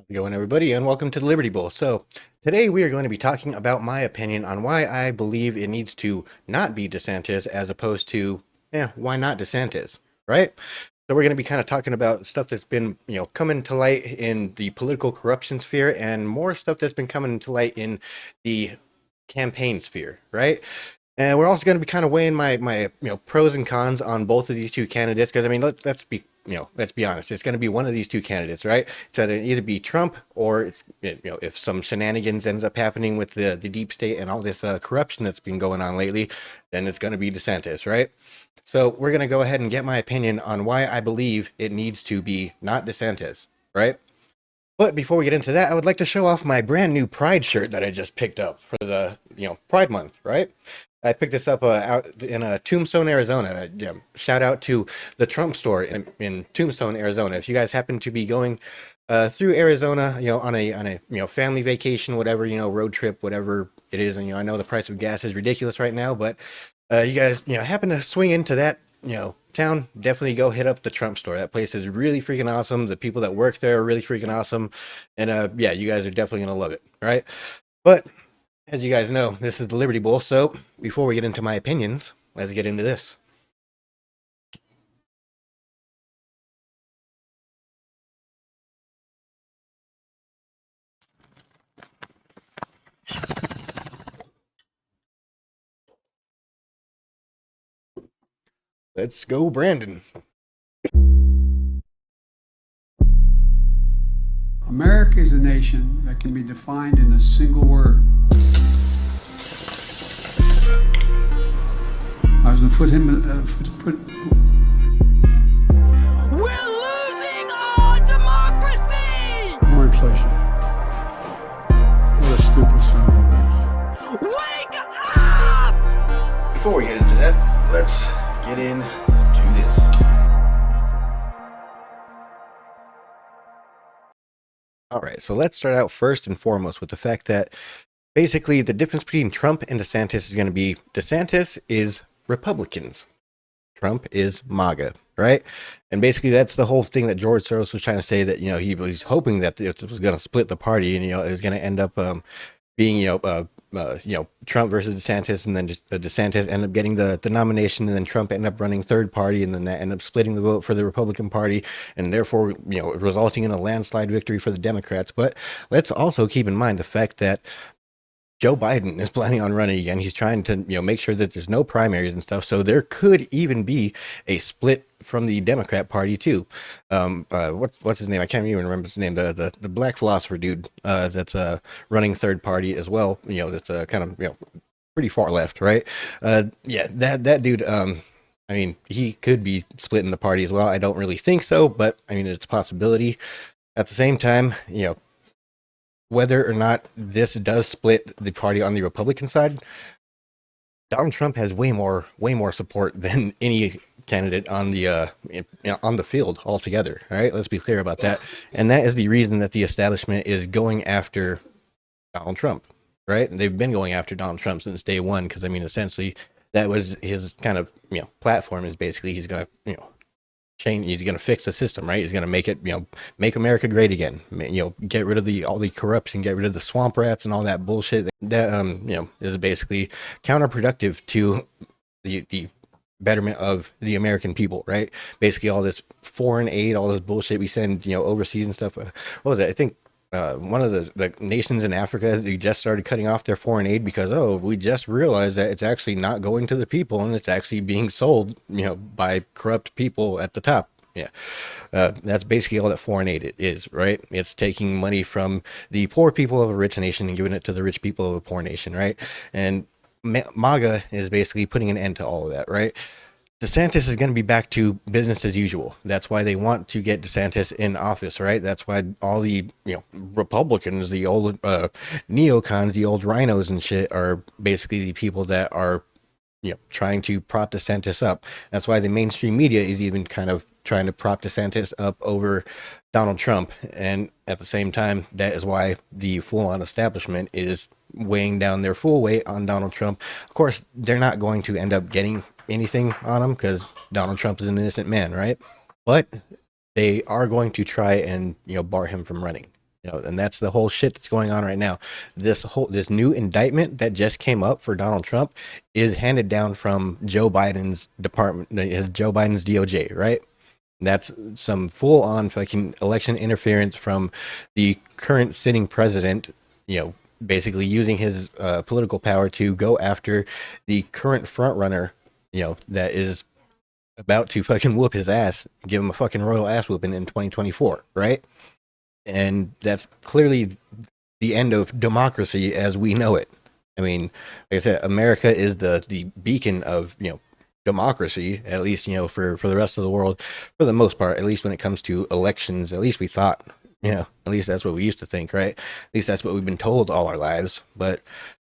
How's it going, everybody, and welcome to the Liberty Bowl. So today we are going to be talking about my opinion on why I believe it needs to not be DeSantis as opposed to, why not DeSantis, right? So we're going to be kind of talking about stuff that's been, coming to light in the political corruption sphere and more stuff that's been coming to light in the campaign sphere, right? And we're also going to be kind of weighing my pros and cons on both of these two candidates because I mean let's be honest, it's going to be one of these two candidates, right? It's either be Trump or it's if some shenanigans ends up happening with the deep state and all this corruption that's been going on lately, then it's going to be DeSantis, right? So we're going to go ahead and get my opinion on why I believe it needs to be not DeSantis, right? But before we get into that, I would like to show off my brand new Pride shirt that I just picked up for the Pride Month, right? I picked this up out in Tombstone, Arizona. Shout out to the Trump store in Tombstone, Arizona. If you guys happen to be going through Arizona, on a family vacation, whatever, road trip, whatever it is, and I know the price of gas is ridiculous right now, but you guys happen to swing into that town, definitely go hit up the Trump store. That place is really freaking awesome. The people that work there are really freaking awesome, and yeah, you guys are definitely gonna love it, right? But as you guys know, this is the Liberty Bowl, so before we get into my opinions, let's get into this. Let's go, Brandon. America is a nation that can be defined in a single word. I was going to We're losing our democracy! more inflation. What a stupid son of a bitch. Wake up! Before we get into that, let's get into this. All right, so let's start out first and foremost with the fact that basically the difference between Trump and DeSantis is going to be DeSantis is Republicans. Trump is MAGA, right? And basically that's the whole thing that George Soros was trying to say, that he was hoping that it was going to split the party, and it was going to end up being Trump versus DeSantis, and then just DeSantis ended up getting the nomination, and then Trump ended up running third party, and then that ended up splitting the vote for the Republican Party, and therefore resulting in a landslide victory for the Democrats. But let's also keep in mind the fact that Joe Biden is planning on running again. He's trying to, make sure that there's no primaries and stuff. So there could even be a split from the Democrat Party too. What's his name? I can't even remember his name. The black philosopher dude that's running third party as well. That's kind of pretty far left, right? Yeah, that dude. I mean, he could be splitting the party as well. I don't really think so, but I mean, it's a possibility. At the same time, whether or not this does split the party on the Republican side, Donald Trump has way more support than any candidate on the field altogether. All right, let's be clear about that. And that is the reason that the establishment is going after Donald Trump. Right? And they've been going after Donald Trump since day one, because I mean, essentially, that was his kind of platform. Is basically he's gonna change. He's going to fix the system, right? He's going to make it, make America great again. Get rid of all the corruption, get rid of the swamp rats and all that bullshit that is basically counterproductive to the betterment of the American people, right? Basically, all this foreign aid, all this bullshit we send, overseas and stuff. What was it? I think one of the nations in Africa, they just started cutting off their foreign aid because, we just realized that it's actually not going to the people, and it's actually being sold, by corrupt people at the top. Yeah. That's basically all that foreign aid is, right? It's taking money from the poor people of a rich nation and giving it to the rich people of a poor nation, right? And MAGA is basically putting an end to all of that, right? DeSantis is going to be back to business as usual. That's why they want to get DeSantis in office, right? That's why all the Republicans, the old neocons, the old rhinos and shit, are basically the people that are trying to prop DeSantis up. That's why the mainstream media is even kind of trying to prop DeSantis up over Donald Trump. And at the same time, that is why the full-on establishment is weighing down their full weight on Donald Trump. Of course, they're not going to end up getting anything on him because Donald Trump is an innocent man, right? But they are going to try and bar him from running. And that's the whole shit that's going on right now. This new indictment that just came up for Donald Trump is handed down from Joe Biden's department, Joe Biden's DOJ, right? That's some full on fucking election interference from the current sitting president, basically using his political power to go after the current front runner, that is about to fucking whoop his ass, give him a fucking royal ass whooping in 2024, right? And that's clearly the end of democracy as we know it. I mean, like I said, America is the beacon of democracy, at least for the rest of the world, for the most part. At least when it comes to elections, at least we thought, at least that's what we used to think, right? At least that's what we've been told all our lives. But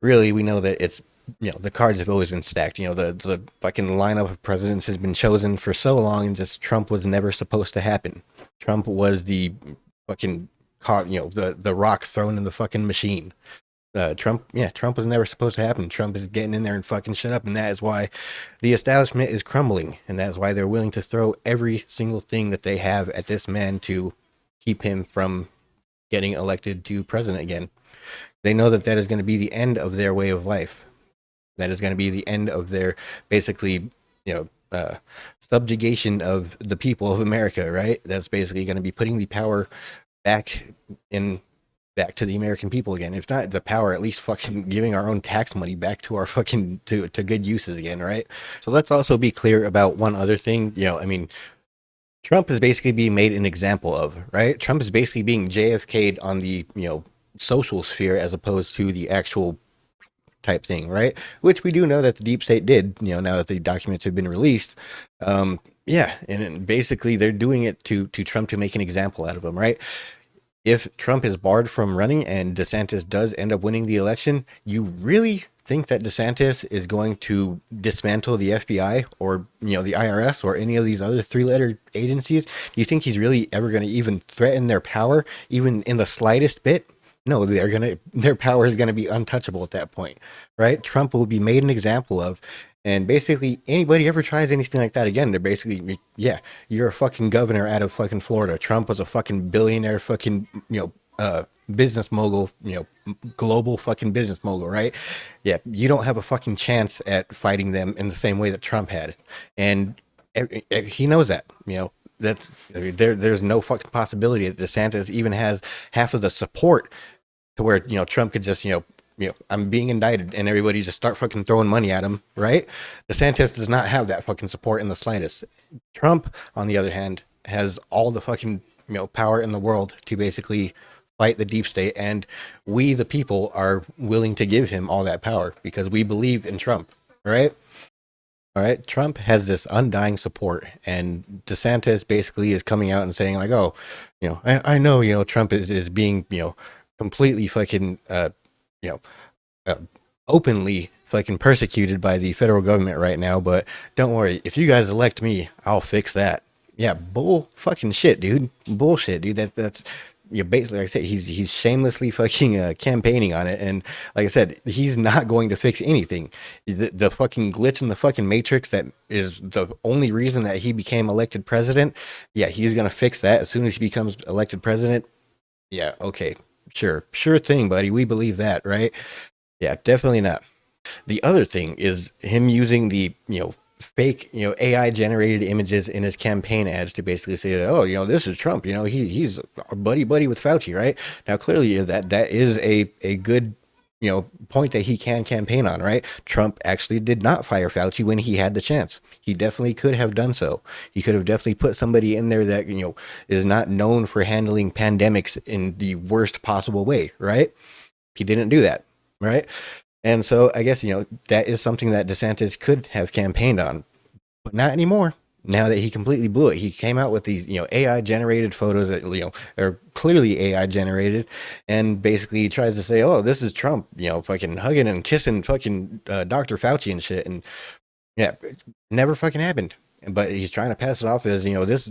really, we know that it's the cards have always been stacked. The fucking lineup of presidents has been chosen for so long, and just Trump was never supposed to happen. Trump was the fucking caught, the rock thrown in the fucking machine. Trump was never supposed to happen. Trump is getting in there and fucking shit up, and that is why the establishment is crumbling, and that is why they're willing to throw every single thing that they have at this man to keep him from getting elected to president again. They know that that is going to be the end of their way of life. That is going to be the end of their basically, subjugation of the people of America, right? That's basically going to be putting the power back to the American people again. If not the power, at least fucking giving our own tax money back to our fucking to good uses again, right? So let's also be clear about one other thing. I mean, Trump is basically being made an example of, right? Trump is basically being JFK'd on the social sphere as opposed to the actual type thing, right? Which we do know that the deep state did, now that the documents have been released. And basically they're doing it to Trump to make an example out of him, right? If Trump is barred from running and Desantis does end up winning the election, you really think that Desantis is going to dismantle the FBI or the IRS or any of these other three-letter agencies? Do you think he's really ever going to even threaten their power, even in the slightest bit? No, their power is gonna be untouchable at that point, right? Trump will be made an example of, and basically anybody ever tries anything like that again, they're basically, yeah, you're a fucking governor out of fucking Florida. Trump was a fucking billionaire, fucking business mogul, global fucking business mogul, right? Yeah, you don't have a fucking chance at fighting them in the same way that Trump had, and he knows that, That's there's no fucking possibility that DeSantis even has half of the support to where Trump could just I'm being indicted and everybody just start fucking throwing money at him, right? DeSantis does not have that fucking support in the slightest. Trump, on the other hand, has all the fucking power in the world to basically fight the deep state, and we the people are willing to give him all that power because we believe in Trump, right? All right, Trump has this undying support, and DeSantis basically is coming out and saying like, "Oh, I know, Trump is being, completely fucking, you know, uh, openly fucking persecuted by the federal government right now, but don't worry, if you guys elect me, I'll fix that." Yeah, bull fucking shit, dude. Bullshit, dude. That's basically, like I said, he's shamelessly fucking campaigning on it, and like I said, he's not going to fix anything. The fucking glitch in the fucking matrix that is the only reason that he became elected president. Yeah, he's gonna fix that as soon as he becomes elected president. Yeah, okay, sure thing, buddy. We believe that, right? Yeah, definitely not. The other thing is him using the fake AI generated images in his campaign ads to basically say that, oh, this is Trump, he's buddy with Fauci, right? Now clearly that is a good point that he can campaign on, right? Trump actually did not fire Fauci when he had the chance. He definitely could have done so. He could have definitely put somebody in there that is not known for handling pandemics in the worst possible way, right? He didn't do that, right? And so I guess, that is something that DeSantis could have campaigned on, but not anymore. Now that he completely blew it, he came out with these, AI generated photos that, are clearly AI generated, and basically tries to say, oh, this is Trump, fucking hugging and kissing fucking Dr. Fauci and shit. And yeah, it never fucking happened. But he's trying to pass it off as, this,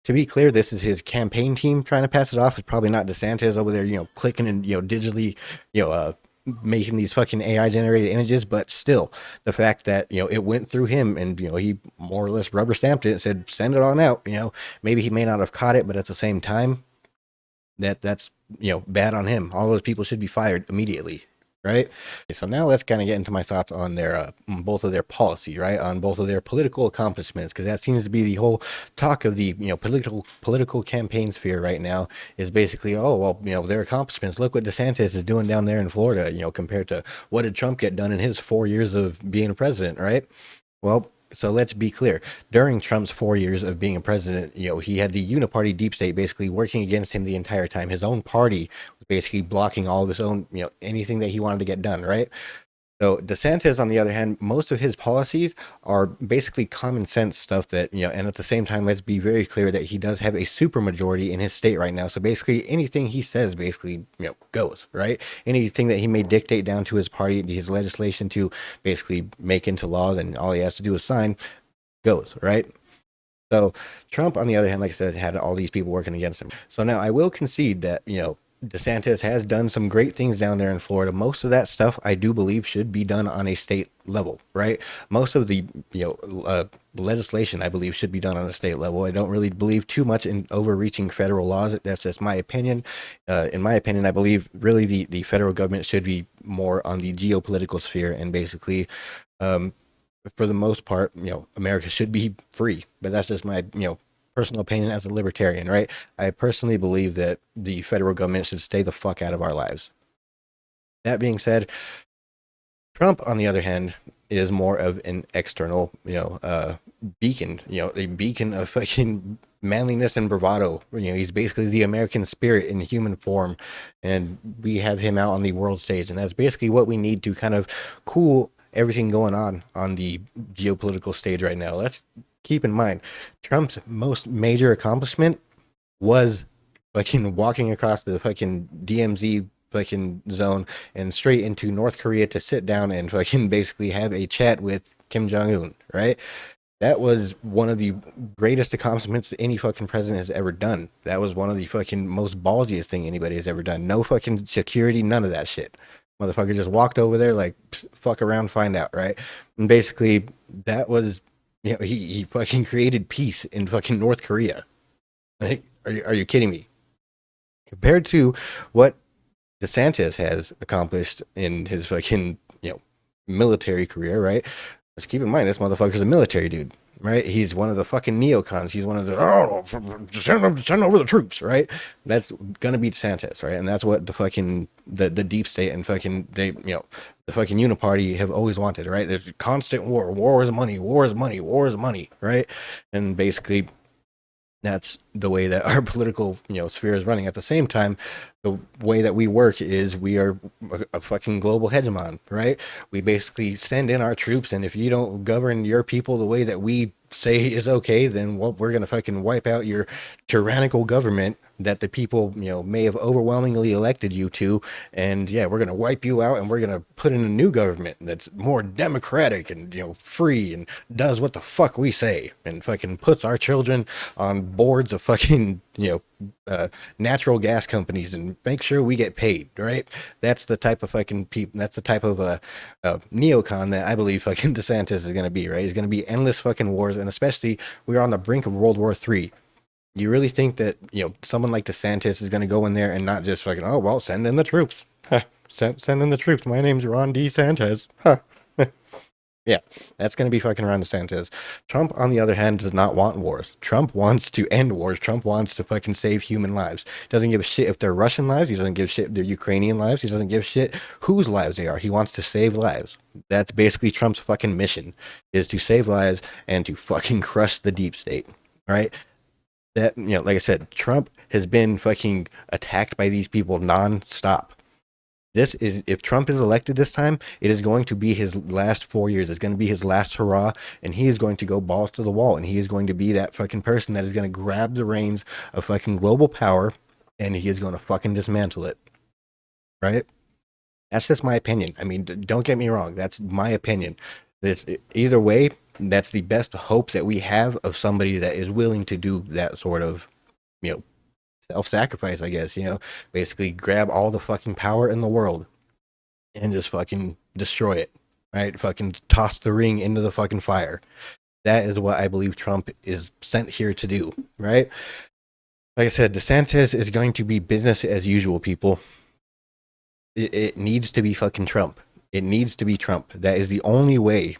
to be clear, this is his campaign team trying to pass it off. It's probably not DeSantis over there, clicking and, digitally, making these fucking AI generated images, but still the fact that it went through him and he more or less rubber stamped it and said send it on out. Maybe he may not have caught it, but at the same time, That's bad on him. All those people should be fired immediately, right? Okay, so now let's kind of get into my thoughts on their both of their policy, right? On both of their political accomplishments, because that seems to be the whole talk of the political campaign sphere right now. Is basically, oh well, their accomplishments. Look what DeSantis is doing down there in Florida, compared to what did Trump get done in his 4 years of being a president, right? Well, so let's be clear. During Trump's 4 years of being a president, he had the uniparty deep state basically working against him the entire time. His own party was basically blocking all of his own, anything that he wanted to get done, right? So DeSantis, on the other hand, most of his policies are basically common sense stuff that, and at the same time, let's be very clear that he does have a super majority in his state right now. So basically anything he says basically, goes, right? Anything that he may dictate down to his party, his legislation to basically make into law, then all he has to do is sign, goes, right? So Trump, on the other hand, like I said, had all these people working against him. So now I will concede that, DeSantis has done some great things down there in Florida. Most of that stuff I do believe should be done on a state level, right? Most of the legislation I believe should be done on a state level. I don't really believe too much in overreaching federal laws. That's just my opinion. In my opinion, I believe really the federal government should be more on the geopolitical sphere and basically for the most part, America should be free. But that's just my, personal opinion as a libertarian, right? I personally believe that the federal government should stay the fuck out of our lives. That being said, Trump, on the other hand, is more of an external, beacon, a beacon of fucking manliness and bravado. He's basically the American spirit in human form, and we have him out on the world stage, and that's basically what we need to kind of cool everything going on the geopolitical stage right now. Let's keep in mind, Trump's most major accomplishment was fucking walking across the fucking DMZ fucking zone and straight into North Korea to sit down and fucking basically have a chat with Kim Jong-un, right? That was one of the greatest accomplishments any fucking president has ever done. That was one of the fucking most ballsiest thing anybody has ever done. No fucking security, none of that shit. Motherfucker just walked over there like, fuck around, find out, right? And basically, that was, he fucking created peace in fucking North Korea. Like, are you kidding me? Compared to what DeSantis has accomplished in his fucking, military career, right? Let's keep in mind this motherfucker's a military dude, right? He's one of the fucking neocons. He's one of the send over the troops, right? That's gonna be DeSantis, right? And that's what the fucking the deep state and fucking the fucking uniparty have always wanted, right? There's constant war. War is money. War is money. War is money, right? And basically, that's the way that our political sphere is running. At the same time, the way that we work is we are a fucking global hegemon, right? We basically send in our troops, and if you don't govern your people the way that we say is okay, then we're gonna fucking wipe out your tyrannical government that the people may have overwhelmingly elected you to, and yeah, we're gonna wipe you out, and we're gonna put in a new government that's more democratic and free and does what the fuck we say and fucking puts our children on boards of fucking natural gas companies and make sure we get paid, right? That's the type of fucking people. That's the type of neocon that I believe fucking DeSantis is gonna be, right? He's gonna be endless fucking wars, and especially we're on the brink of World War III. You really think that someone like DeSantis is gonna go in there and not just fucking, oh well, send in the troops, send in the troops. My name's Ron DeSantis, huh? Yeah, that's going to be fucking Ron DeSantis. Trump, on the other hand, does not want wars. Trump wants to end wars. Trump wants to fucking save human lives. He doesn't give a shit if they're Russian lives. He doesn't give a shit if they're Ukrainian lives. He doesn't give a shit whose lives they are. He wants to save lives. That's basically Trump's fucking mission, is to save lives and to fucking crush the deep state, right? That, like I said, Trump has been fucking attacked by these people nonstop. This is, if Trump is elected this time, it is going to be his last 4 years. It's going to be his last hurrah, and he is going to go balls to the wall, and he is going to be that fucking person that is going to grab the reins of fucking global power, and he is going to fucking dismantle it, right? That's just my opinion. I mean, don't get me wrong. That's my opinion. It's either way. That's the best hope that we have of somebody that is willing to do that sort of, self-sacrifice, I guess, basically grab all the fucking power in the world and just fucking destroy it, right? Fucking toss the ring into the fucking fire. That is what I believe Trump is sent here to do, right? Like I said, DeSantis is going to be business as usual, people. It needs to be fucking Trump. It needs to be Trump. That is the only way.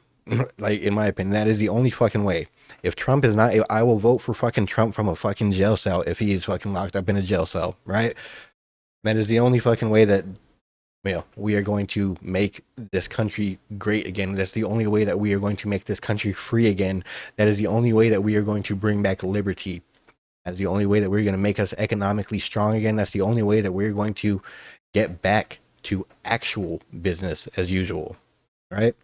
Like, in my opinion, that is the only fucking way. If Trump is not, I will vote for fucking Trump from a fucking jail cell if he is fucking locked up in a jail cell, right? That is the only fucking way that, you know, we are going to make this country great again. That's the only way that we are going to make this country free again. That is the only way that we are going to bring back liberty. That's the only way that we're going to make us economically strong again. That's the only way that we're going to get back to actual business as usual, right?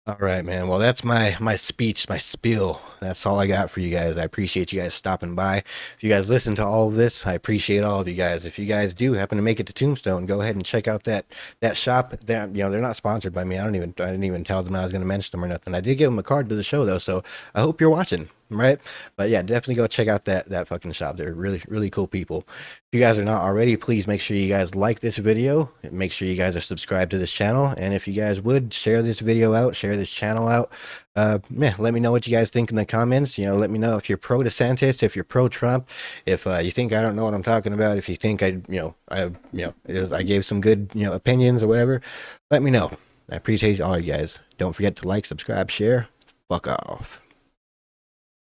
All right, man. Well, that's my speech, my spiel. That's all I got for you guys. I appreciate you guys stopping by. If you guys listen to all of this, I appreciate all of you guys. If you guys do happen to make it to Tombstone, go ahead and check out that shop. That, you know, they're not sponsored by me. I didn't even tell them I was going to mention them or nothing. I did give them a card to the show though, so I hope you're watching. Right? But yeah, definitely go check out that fucking shop. They're really, really cool people. If you guys are not already, please make sure you guys like this video. Make sure you guys are subscribed to this channel. And if you guys would share this video out, share this channel out. Yeah, let me know what you guys think in the comments. You know, let me know if you're pro DeSantis, if you're pro Trump, if you think I don't know what I'm talking about, if you think I gave some good, you know, opinions or whatever. Let me know. I appreciate all you guys. Don't forget to like, subscribe, share. Fuck off.